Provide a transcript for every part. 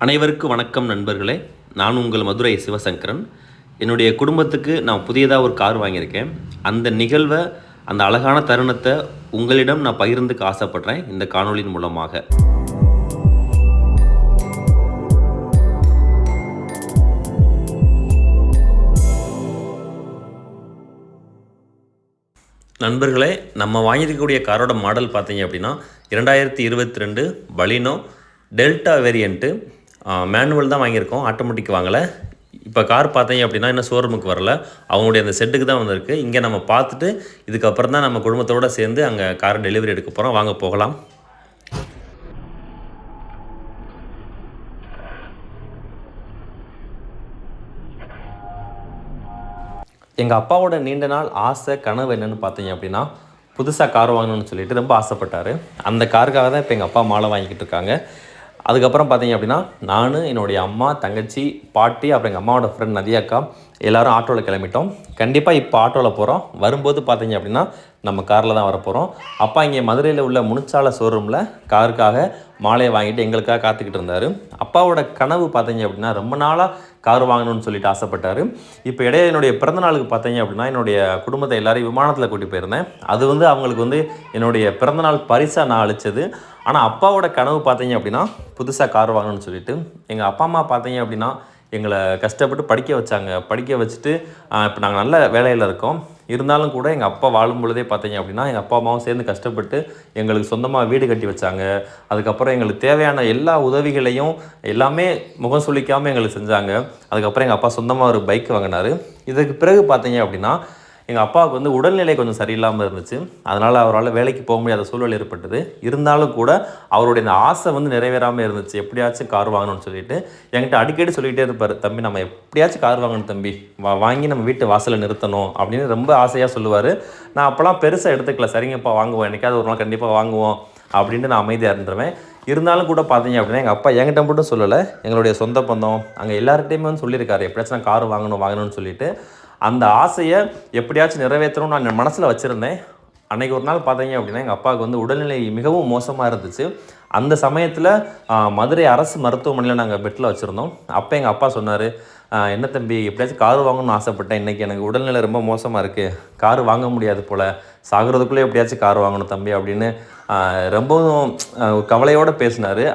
அனைவருக்கும் வணக்கம் நண்பர்களே. நான் உங்கள் மதுரை சிவசங்கரன். என்னுடைய குடும்பத்துக்கு நான் புதியதாக ஒரு கார் வாங்கியிருக்கேன். அந்த நிகழ்வை, அந்த அழகான தருணத்தை உங்களிடம் நான் பகிர்ந்துக்க ஆசைப்படுறேன் இந்த காணொளியின் மூலமாக. நண்பர்களே, நம்ம வாங்கியிருக்கக்கூடிய காரோட மாடல் பார்த்தீங்க அப்படின்னா 2022 பலினோ டெல்டா வேரியண்ட்டு. மேனுவல் தான் வாங்கியிருக்கோம், ஆட்டோமேட்டிக் வாங்கலை. இப்போ கார் பார்த்தீங்க அப்படின்னா இன்னும் ஷோரூமுக்கு வரல, அவங்களுடைய அந்த ஷெட்டுக்கு தான் வந்திருக்கு. இங்கே நம்ம பார்த்துட்டு இதுக்கப்புறம் தான் நம்ம குடும்பத்தோடு சேர்ந்து அங்கே கார் டெலிவரி எடுக்க போகிறோம். வாங்க போகலாம். எங்கள் அப்பாவோட நீண்ட நாள் ஆசை கனவு என்னென்னு பார்த்தீங்க அப்படின்னா புதுசாக கார் வாங்கணும்னு சொல்லிட்டு ரொம்ப ஆசைப்பட்டார். அந்த காருக்காக தான் இப்போ எங்கள் அப்பா மாலை வாங்கிக்கிட்டு இருக்காங்க. அதுக்கப்புறம் பார்த்தீங்க அப்படின்னா நான், என்னுடைய அம்மா, தங்கச்சி, பாட்டி, அப்புறம் எங்கள் அம்மாவோட ஃப்ரெண்ட் நதியாக்கா எல்லோரும் ஆட்டோவில் கிளம்பிட்டோம். கண்டிப்பாக இப்போ ஆட்டோவில் போகிறோம். வரும்போது பார்த்தீங்க அப்படின்னா நம்ம காரில் தான் வரப்போகிறோம். அப்பா இங்கே மதுரையில் உள்ள முனிச்சாலை ஷோரூமில் காருக்காக மாலையை வாங்கிட்டு எங்களுக்காக காத்துக்கிட்டு இருந்தார். அப்பாவோட கனவு பார்த்தீங்க அப்படின்னா ரொம்ப நாளாக கார் வாங்கணும்னு சொல்லிட்டு ஆசைப்பட்டார். இப்போ இடையே என்னுடைய பிறந்தநாளுக்கு பார்த்தீங்க அப்படின்னா என்னுடைய குடும்பத்தை எல்லாரையும் விமானத்தில் கூட்டி போயிருந்தேன். அது அவங்களுக்கு என்னுடைய பிறந்தநாள் பரிசாக நான் அளித்தது. ஆனால் அப்பாவோட கனவு பார்த்தீங்க அப்படின்னா புதுசாக கார் வாங்கணும்னு சொல்லிட்டு எங்கள் அப்பா அம்மா பார்த்தீங்க அப்படின்னா எங்களை கஷ்டப்பட்டு படிக்க வச்சாங்க. படிக்க வச்சுட்டு இப்போ நாங்கள் நல்ல வேலையில் இருக்கோம். இருந்தாலும் கூட எங்கள் அப்பா வாழும் பொழுதே பார்த்தீங்க அப்படின்னா எங்கள் அப்பா அம்மாவும் சேர்ந்து கஷ்டப்பட்டு எங்களுக்கு சொந்தமாக வீடு கட்டி வச்சாங்க. அதுக்கப்புறம் எங்களுக்கு தேவையான எல்லா உதவிகளையும் எல்லாமே முகம் சுளிக்காமல் எங்களுக்கு செஞ்சாங்க. அதுக்கப்புறம் எங்கள் அப்பா சொந்தமாக ஒரு பைக் வாங்கினார். இதுக்கு பிறகு பார்த்தீங்க அப்படின்னா எங்கள் அப்பாவுக்கு உடல்நிலை கொஞ்சம் சரியில்லாமல் இருந்துச்சு. அதனால் அவரால் வேலைக்கு போக முடியாத சூழல் ஏற்பட்டது. இருந்தாலும் கூட அவருடைய இந்த ஆசை நிறைவேறாமல் இருந்துச்சு. எப்படியாச்சும் கார் வாங்கணும்னு சொல்லிட்டு என்கிட்ட அடிக்கடி சொல்லிகிட்டே இருப்பார், தம்பி நம்ம எப்படியாச்சும் கார் வாங்கணும் தம்பி, வாங்கி நம்ம வீட்டு வாசலில் நிறுத்தணும் அப்படின்னு ரொம்ப ஆசையாக சொல்லுவார். நான் அப்போலாம் பெருசாக எடுத்துக்கல, சரிங்கப்பா வாங்குவோம், என்றைக்காவது ஒரு நாள் கண்டிப்பாக வாங்குவோம் அப்படின்ட்டு நான் அமைதியாக இருந்துருவேன். இருந்தாலும் கூட பார்த்தீங்க அப்படின்னா எங்கள் அப்பா என்கிட்ட மட்டும் சொல்லலை, எங்களுடைய சொந்த பந்தம் அங்கே எல்லார்கிட்டையுமே சொல்லியிருக்காரு எப்படியாச்சும் நான் கார் வாங்கணும்னு சொல்லிட்டு. அந்த ஆசையை எப்படியாச்சும் நிறைவேற்றணும்னு நான் என் மனசில் வச்சுருந்தேன். அன்றைக்கி ஒரு நாள் பார்த்தீங்க அப்படின்னா எங்கள் அப்பாவுக்கு உடல்நிலை மிகவும் மோசமாக இருந்துச்சு. அந்த சமயத்தில் மதுரை அரசு மருத்துவமனையில் நாங்கள் பெட்டில் வச்சுருந்தோம். அப்போ எங்கள் அப்பா சொன்னார், என்ன தம்பி எப்படியாச்சும் கார் வாங்கணும்னு ஆசைப்பட்டேன், இன்றைக்கி எனக்கு உடல்நிலை ரொம்ப மோசமாக இருக்குது, கார் வாங்க முடியாது போல், சாகிறதுக்குள்ளே எப்படியாச்சும் கார் வாங்கணும் தம்பி அப்படின்னு ரொம்பவும் கவலையோடு பேசினார்.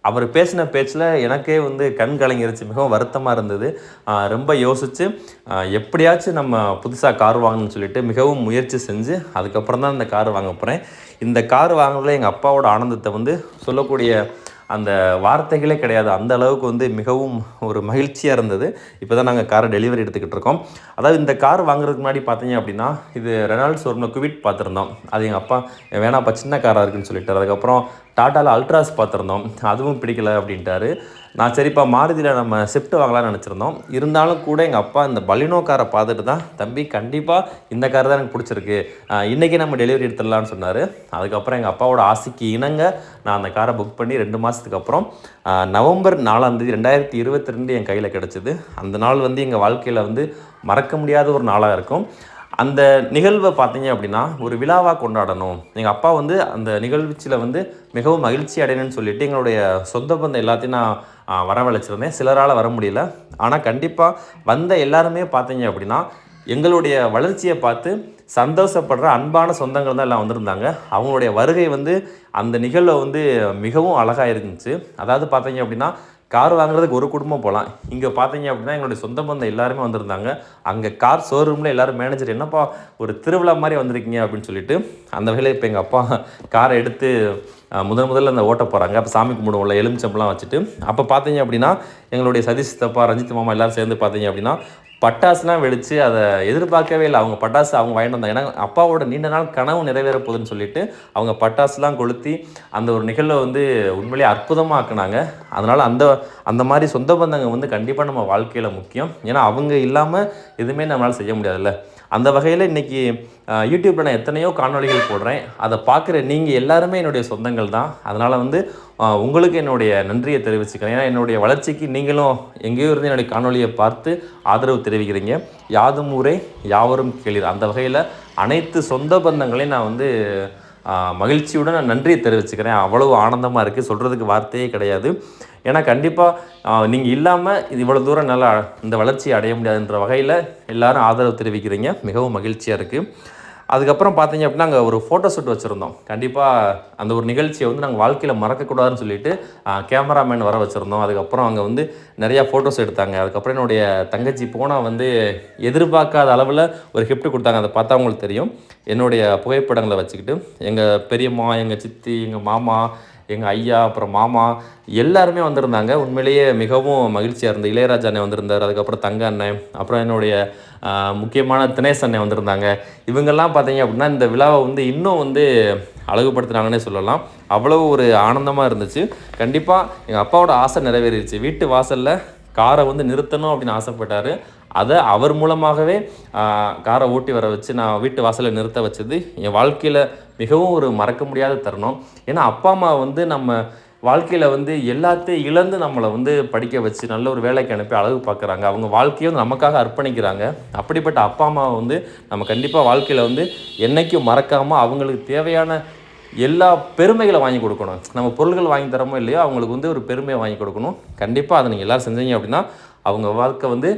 அவர் பேசின பேச்சில் எனக்கே கண் கலங்கிருச்சு, மிகவும் வருத்தமாக இருந்தது. ரொம்ப யோசித்து எப்படியாச்சும் நம்ம புதுசாக கார் வாங்கணும்னு சொல்லிட்டு மிகவும் முயற்சி செஞ்சு அதுக்கப்புறம் தான் இந்த கார் வாங்க போகிறேன். இந்த கார் வாங்குறதுல எங்கள் அப்பாவோட ஆனந்தத்தை சொல்லக்கூடிய அந்த வார்த்தைகளே கிடையாது. அந்த அளவுக்கு மிகவும் ஒரு மகிழ்ச்சியாக இருந்தது. இப்போ தான் நாங்கள் காரை டெலிவரி எடுத்துக்கிட்டு இருக்கோம். அதாவது இந்த கார் வாங்குறதுக்கு முன்னாடி பார்த்தீங்க அப்படின்னா இது ரெனால்ட் ஷோரூமில் குவிட் பார்த்துருந்தோம். அது எங்கள் அப்பா வேணாப்பா சின்ன காராக இருக்குன்னு சொல்லிட்டார். அதுக்கப்புறம் டாட்டாவில் அல்ட்ராஸ் பார்த்துருந்தோம், அதுவும் பிடிக்கல அப்படின்ட்டாரு. நான் சரிப்பா மாருதியில் நம்ம ஷிஃப்ட் வாங்கலாம்னு நினச்சிருந்தோம். இருந்தாலும் கூட எங்கள் அப்பா இந்த பலினோ காரை பார்த்துட்டு தான், தம்பி கண்டிப்பாக இந்த கார் தான் எனக்கு பிடிச்சிருக்கு, இன்றைக்கி நம்ம டெலிவரி எடுத்துடலான்னு சொன்னார். அதுக்கப்புறம் எங்கள் அப்பாவோட ஆசைக்கு இணங்க நான் அந்த காரை புக் பண்ணி 2 மாதத்துக்கு அப்புறம் நவம்பர் 4 2022 என் கையில் கிடச்சிது. அந்த நாள் எங்கள் வாழ்க்கையில் மறக்க முடியாத ஒரு நாளாக இருக்கும். அந்த நிகழ்வை பார்த்தீங்க அப்படின்னா ஒரு விழாவாக கொண்டாடணும். எங்கள் அப்பா அந்த நிகழ்ச்சியில் மிகவும் மகிழ்ச்சி அடையணும்னு சொல்லிட்டு எங்களுடைய சொந்த பந்தம் எல்லாத்தையும் நான் வரவழைச்சிருந்தேன். சிலரால் வர முடியல. ஆனால் கண்டிப்பாக வந்த எல்லாருமே பார்த்தீங்க அப்படின்னா எங்களுடைய வளர்ச்சியை பார்த்து சந்தோஷப்படுற அன்பான சொந்தங்கள் தான் எல்லாம் வந்திருந்தாங்க. அவங்களுடைய வருகை அந்த நிகழ்வை மிகவும் அழகாக இருந்துச்சு. அதாவது பார்த்தீங்க அப்படின்னா கார் வாங்குறதுக்கு ஒரு குடும்பம் போகலாம், இங்கே பார்த்தீங்க அப்படின்னா எங்களுடைய சொந்த பந்தம் எல்லாருமே வந்திருந்தாங்க. அங்கே கார் ஷோரூமில் எல்லோரும் மேனேஜர், என்னப்பா ஒரு திருவிழா மாதிரி வந்திருக்கீங்க அப்படின்னு சொல்லிட்டு அந்த வகையில் இப்போ எங்கள் அப்பா காரை எடுத்து முதல்ல அந்த ஓட்ட போகிறாங்க. அப்போ சாமி கும்பிடுவோம்ல, எலுமிச்சம்பெல்லாம் வச்சுட்டு. அப்போ பார்த்தீங்க அப்படின்னா எங்களுடைய சதீஷ் தப்பா, ரஞ்சித் மாமா எல்லோரும் சேர்ந்து பார்த்தீங்க அப்படின்னா பட்டாசுலாம் வெடித்து அதை எதிர்பார்க்கவே இல்லை. அவங்க பட்டாசு அவங்க வாங்கிட்டு வந்தாங்க. ஏன்னா அப்பாவோட நீண்ட நாள் கனவு நிறைவேற போகுதுன்னு சொல்லிட்டு அவங்க பட்டாசுலாம் கொளுத்தி அந்த ஒரு நிகழ்வை உண்மையிலேயே அற்புதமாக ஆக்குனாங்க. அதனால் அந்த மாதிரி சொந்த பந்தங்க கண்டிப்பாக நம்ம வாழ்க்கையில் முக்கியம். ஏன்னா அவங்க இல்லாமல் எதுவுமே நம்மளால் செய்ய முடியாதுல்ல. அந்த வகையில் இன்றைக்கி யூடியூப்பில் நான் எத்தனையோ காணொளிகள் போடுறேன். அதை பார்க்குற நீங்கள் எல்லாருமே என்னுடைய சொந்தங்கள் தான். அதனால் உங்களுக்கு என்னுடைய நன்றியை தெரிவிச்சுக்கிறேன். ஏன்னா என்னுடைய வளர்ச்சிக்கு நீங்களும் எங்கேயோ இருந்து என்னுடைய காணொலியை பார்த்து ஆதரவு தெரிவிக்கிறீங்க. யாதும் ஊரே யாவரும் கேளீர். அந்த வகையில் அனைத்து சொந்த பந்தங்களையும் நான் மகிழ்ச்சியுடன் நான் நன்றியை தெரிவிச்சுக்கிறேன். அவ்வளவு ஆனந்தமாக இருக்குது, சொல்கிறதுக்கு வார்த்தையே கிடையாது. ஏன்னா கண்டிப்பாக நீங்கள் இல்லாமல் இது இவ்வளோ தூரம் நல்லா இந்த வளர்ச்சி அடைய முடியாதுன்ற வகையில் எல்லாரும் ஆதரவு தெரிவிக்கிறீங்க. மிகவும் மகிழ்ச்சியாக இருக்குது. அதுக்கப்புறம் பார்த்தீங்க அப்படின்னா அங்கே ஒரு ஃபோட்டோ ஷூட் வச்சுருந்தோம். கண்டிப்பாக அந்த ஒரு நிகழ்ச்சியை வந்து நாங்கள் வாழ்க்கையில் மறக்கக்கூடாதுன்னு சொல்லிட்டு கேமராமேன் வர வச்சுருந்தோம். அதுக்கப்புறம் அங்கே வந்து நிறையா ஃபோட்டோஸ் எடுத்தாங்க. அதுக்கப்புறம் என்னுடைய தங்கச்சி போனால் வந்து எதிர்பார்க்காத அளவில் ஒரு கிஃப்ட் கொடுத்தாங்க. அதை பார்த்தா உங்களுக்கு தெரியும். என்னுடைய புகைப்படங்களை வச்சுக்கிட்டு எங்கள் பெரியம்மா, எங்கள் சித்தி, எங்கள் மாமா, எங்கள் ஐயா, அப்புறம் மாமா எல்லாருமே வந்திருந்தாங்க. உண்மையிலேயே மிகவும் மகிழ்ச்சியாக இருந்தது. இளையராஜா அண்ணன் வந்திருந்தார். அதுக்கப்புறம் தங்க அண்ணன், அப்புறம் என்னுடைய முக்கியமான தினேஷ் அண்ணன் வந்திருந்தாங்க. இவங்கெல்லாம் பார்த்தீங்க அப்படின்னா இந்த விழாவை வந்து இன்னும் வந்து அழகுபடுத்துனாங்கன்னே சொல்லலாம். அவ்வளோ ஒரு ஆனந்தமாக இருந்துச்சு. கண்டிப்பாக எங்கள் அப்பாவோட ஆசை நிறைவேறிடுச்சு. வீட்டு வாசலில் காரை வந்து நிறுத்தணும் அப்படின்னு ஆசைப்பட்டார். அதை அவர் மூலமாகவே காரை ஓட்டி வர வச்சு நான் வீட்டு வாசலில் நிறுத்த வச்சது என் வாழ்க்கையில் மிகவும் ஒரு மறக்க முடியாத தருணம். ஏன்னா அப்பா அம்மா வந்து நம்ம வாழ்க்கையில் வந்து எல்லாத்தையும் இழந்து நம்மளை வந்து படிக்க வச்சு நல்ல ஒரு வேலைக்கு அனுப்பி அழகு பார்க்குறாங்க. அவங்க வாழ்க்கையை வந்து நமக்காக அர்ப்பணிக்கிறாங்க. அப்படிப்பட்ட அப்பா அம்மாவை வந்து நம்ம கண்டிப்பாக வாழ்க்கையில் வந்து என்றைக்கும் மறக்காமல் அவங்களுக்கு தேவையான எல்லா பெருமைகளை வாங்கி கொடுக்கணும். நம்ம பொருள்கள் வாங்கி தரமோ இல்லையோ அவங்களுக்கு வந்து ஒரு பெருமையை வாங்கி கொடுக்கணும். கண்டிப்பாக அதை நீங்கள் எல்லோரும் செஞ்சீங்க அப்படின்னா அவங்க வாழ்க்கை வந்து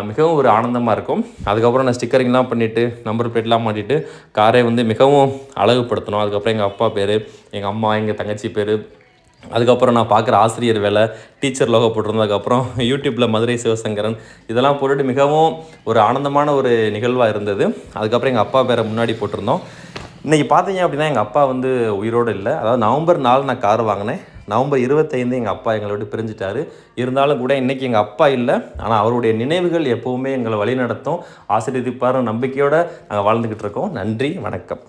மிகவும் ஒரு ஆனந்தமாக இருக்கும். அதுக்கப்புறம் நான் ஸ்டிக்கரிங்லாம் பண்ணிவிட்டு நம்பர் பிளேட்லாம் மாட்டிட்டு காரை வந்து மிகவும் அழகுபடுத்தணும். அதுக்கப்புறம் எங்கள் அப்பா பேர், எங்கள் அம்மா, எங்கள் தங்கச்சி பேர், அதுக்கப்புறம் நான் பார்க்குற ஆசிரியர் வேலை, டீச்சர் லோகோ போட்டிருந்ததுக்கப்புறம் யூடியூப்பில் மதுரை சிவசங்கரன் இதெல்லாம் போட்டுட்டு மிகவும் ஒரு ஆனந்தமான ஒரு நிகழ்வாக இருந்தது. அதுக்கப்புறம் எங்கள் அப்பா பேரை முன்னாடி போட்டிருந்தோம். இன்றைக்கி பார்த்தீங்க அப்படின்னா எங்கள் அப்பா வந்து உயிரோடு இல்லை. அதாவது நவம்பர் 4 நான் கார் வாங்கினேன். நவம்பர் 25 எங்கள் அப்பா எங்களை விட்டு பிரிஞ்சுட்டார். இருந்தாலும் கூட இன்றைக்கி எங்கள் அப்பா இல்லை. ஆனால் அவருடைய நினைவுகள் எப்போவுமே எங்களை வழி நடத்தும், ஆசீர்வதிப்பார் நம்பிக்கையோடு நாங்கள் வாழ்ந்துக்கிட்டு இருக்கோம். நன்றி, வணக்கம்.